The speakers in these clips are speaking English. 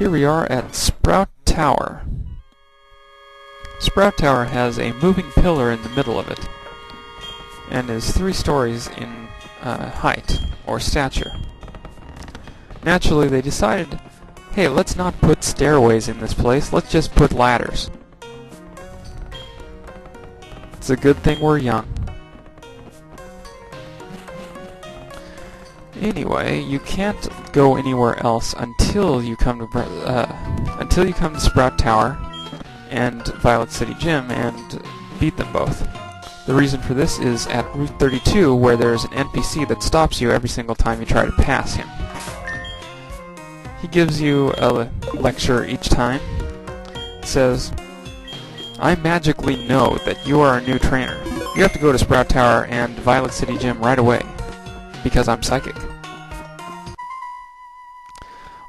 Here we are at Sprout Tower. Sprout Tower has a moving pillar in the middle of it, and is 3 stories in height, or stature. Naturally, they decided, hey, let's not put stairways in this place, let's just put ladders. It's a good thing we're young. Anyway, you can't go anywhere else until you come to Sprout Tower and Violet City Gym and beat them both. The reason for this is at Route 32, where there's an NPC that stops you every single time you try to pass him. He gives you a lecture each time. It says, I magically know that you are a new trainer. You have to go to Sprout Tower and Violet City Gym right away, because I'm psychic.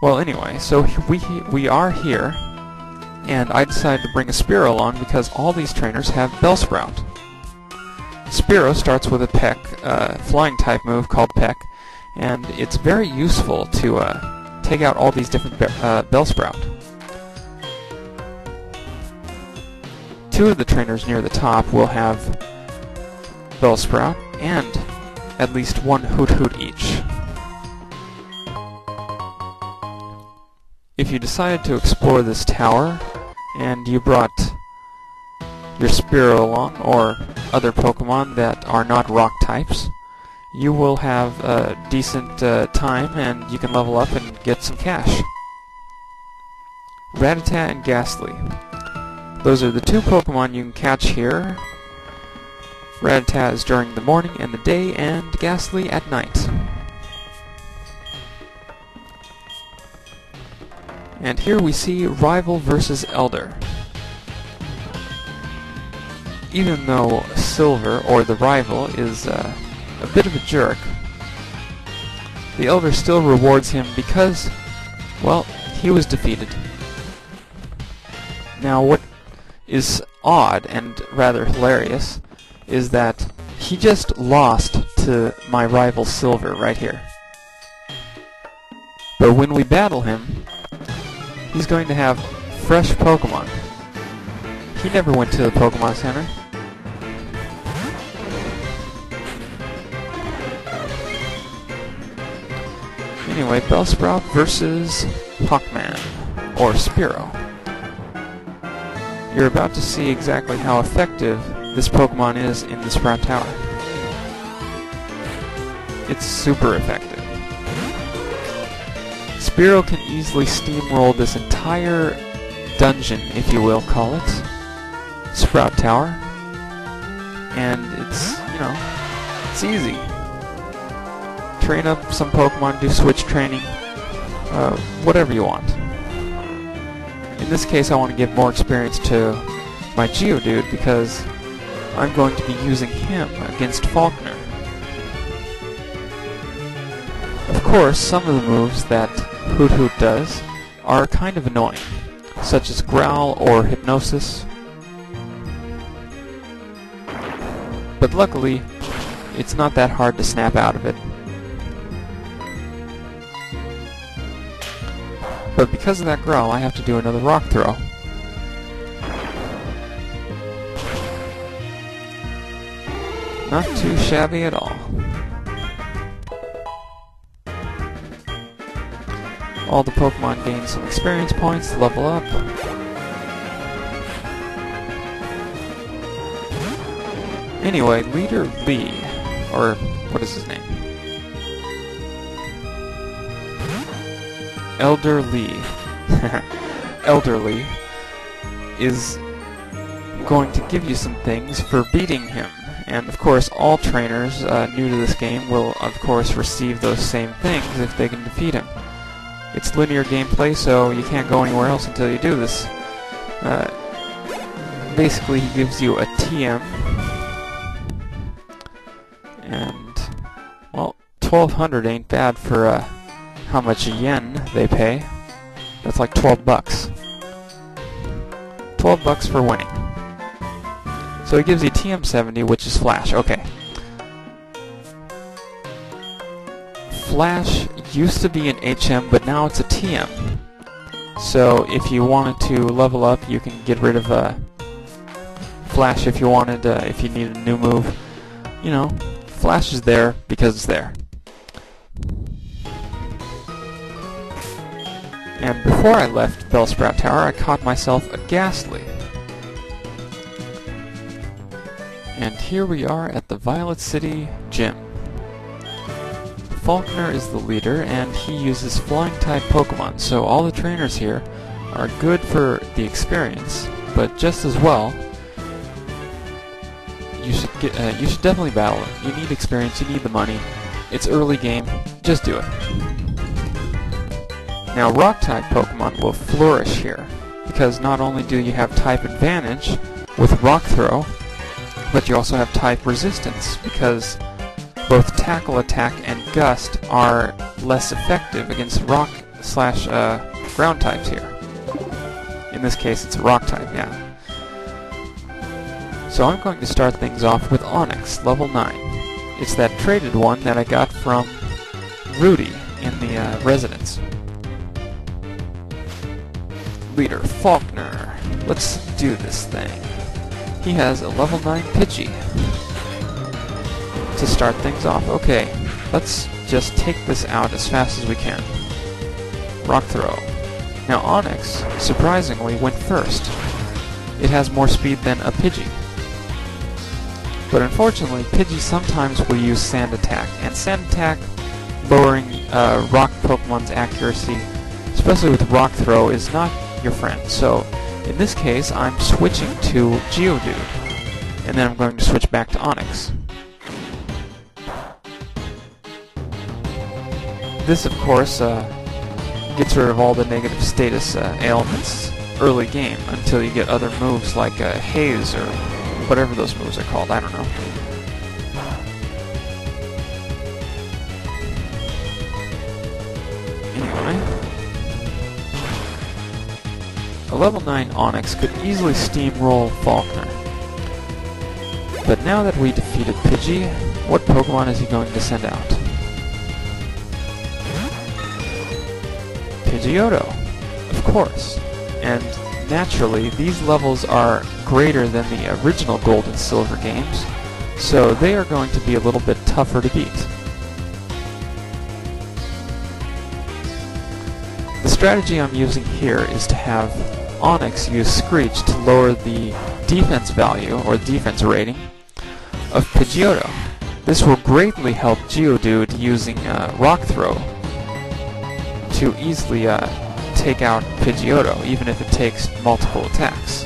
Well, anyway, so we are here, and I decided to bring a Spearow along because all these trainers have Bellsprout. Spearow starts with a peck, flying type move called peck, and it's very useful to take out all these different Bellsprout. 2 of the trainers near the top will have Bellsprout, and at least 1 Hoot Hoot each. If you decided to explore this tower, and you brought your Spearow along, or other Pokemon that are not rock types, you will have a decent time, and you can level up and get some cash. Rattata and Ghastly. Those are the 2 Pokemon you can catch here. Rattata is during the morning and the day, and Ghastly at night. And here we see Rival versus Elder. Even though Silver, or the rival, is a bit of a jerk, the Elder still rewards him because, well, he was defeated. Now, what is odd and rather hilarious is that he just lost to my rival Silver right here. But when we battle him, he's going to have fresh Pokemon. He never went to the Pokemon Center. Anyway, Bellsprout versus Hawkman, or Spearow. You're about to see exactly how effective this Pokemon is in the Sprout Tower. It's super effective. Spearow can easily steamroll this entire dungeon, if you will call it, Sprout Tower, and it's, you know, it's easy. Train up some Pokemon, do switch training, whatever you want. In this case, I want to give more experience to my Geodude because I'm going to be using him against Falkner. Of course, some of the moves that Hoot Hoot does are kind of annoying, such as Growl or Hypnosis. But luckily, it's not that hard to snap out of it. But because of that Growl, I have to do another Rock Throw. Not too shabby at all. All the Pokemon gain some experience points to level up. Anyway, Leader Lee, or what is his name? Elder Lee. Elder Lee is going to give you some things for beating him. And of course, all trainers new to this game will of course receive those same things if they can defeat him. It's linear gameplay, so you can't go anywhere else until you do this. Basically, he gives you a TM, and, well, 1,200 ain't bad for how much yen they pay. That's like 12 bucks. 12 bucks for winning. So he gives you TM70, which is Flash. Okay. Flash used to be an HM, but now it's a TM. So if you wanted to level up, you can get rid of Flash if you wanted, if you needed a new move. You know, Flash is there because it's there. And before I left Bellsprout Tower, I caught myself a Ghastly. And here we are at the Violet City Gym. Faulkner is the leader, and he uses Flying-type Pokemon, so all the trainers here are good for the experience, but just as well, you should definitely battle it. You need experience, you need the money. It's early game, just do it. Now Rock-type Pokemon will flourish here, because not only do you have type advantage with Rock Throw, but you also have type resistance, because both Tackle Attack and Gust are less effective against Rock/Ground types here. In this case, it's a Rock type, yeah. So I'm going to start things off with Onyx, level 9. It's that traded one that I got from Rudy in the residence. Leader, Falkner. Let's do this thing. He has a level 9 Pidgey. To start things off, okay, let's just take this out as fast as we can. Rock Throw. Now Onyx, surprisingly, went first. It has more speed than a Pidgey. But unfortunately, Pidgey sometimes will use Sand Attack, and Sand Attack, lowering Rock Pokemon's accuracy, especially with Rock Throw, is not your friend. So, in this case, I'm switching to Geodude, and then I'm going to switch back to Onyx. This, of course, gets rid of all the negative status ailments early game until you get other moves like Haze or whatever those moves are called, I don't know. Anyway, a level 9 Onyx could easily steamroll Falkner. But now that we defeated Pidgey, what Pokemon is he going to send out? Pidgeotto, of course. And naturally, these levels are greater than the original Gold and Silver games, so they are going to be a little bit tougher to beat. The strategy I'm using here is to have Onyx use Screech to lower the defense value, or defense rating, of Pidgeotto. This will greatly help Geodude using Rock Throw to easily take out Pidgeotto, even if it takes multiple attacks.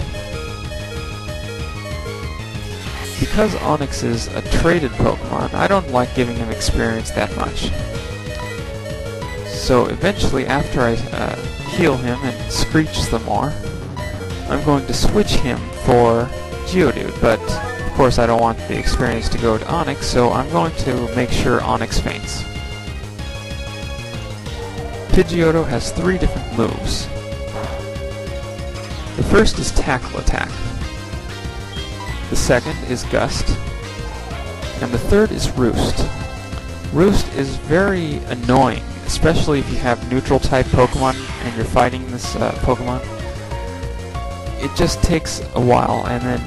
Because Onyx is a traded Pokemon, I don't like giving him experience that much. So eventually, after I heal him and Screech some more, I'm going to switch him for Geodude, but of course I don't want the experience to go to Onyx, so I'm going to make sure Onyx faints. Pidgeotto has 3 different moves. The first is Tackle Attack. The second is Gust. And the third is Roost. Roost is very annoying, especially if you have neutral-type Pokemon and you're fighting this Pokemon. It just takes a while, and then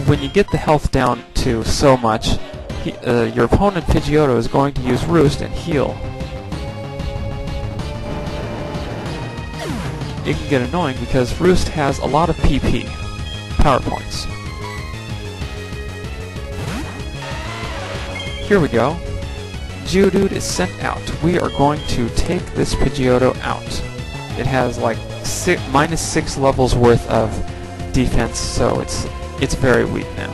when you get the health down to so much, your opponent Pidgeotto is going to use Roost and heal. It can get annoying because Roost has a lot of PP, power points. Here we go. Geodude is sent out. We are going to take this Pidgeotto out. It has like -6 levels worth of defense, so it's very weak now.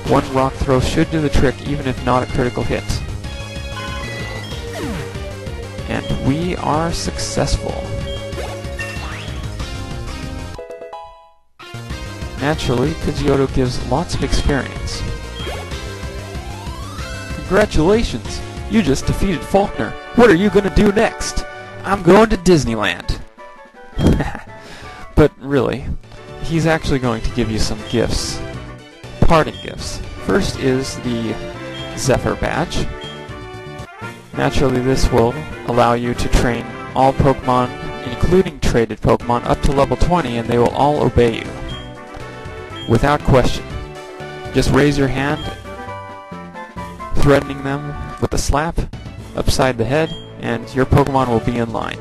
One Rock Throw should do the trick, even if not a critical hit. And we are successful. Naturally, Pidgeotto gives lots of experience. Congratulations! You just defeated Faulkner. What are you gonna do next? I'm going to Disneyland. But really, he's actually going to give you some gifts. Parting gifts. First is the Zephyr Badge. Naturally, this will allow you to train all Pokemon, including traded Pokemon, up to level 20, and they will all obey you. Without question. Just raise your hand, threatening them with a slap upside the head, and your Pokemon will be in line.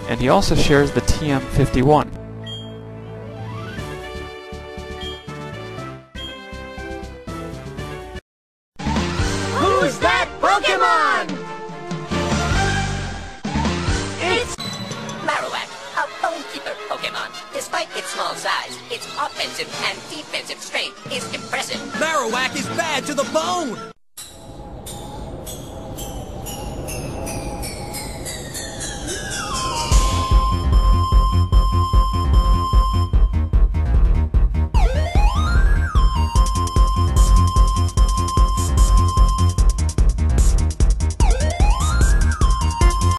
And he also shares the TM51. Who's that Pokemon? It's Marowak, a Bonekeeper Pokemon. Despite its small size, its offensive and defensive strength is impressive. Marowak is bad to the bone!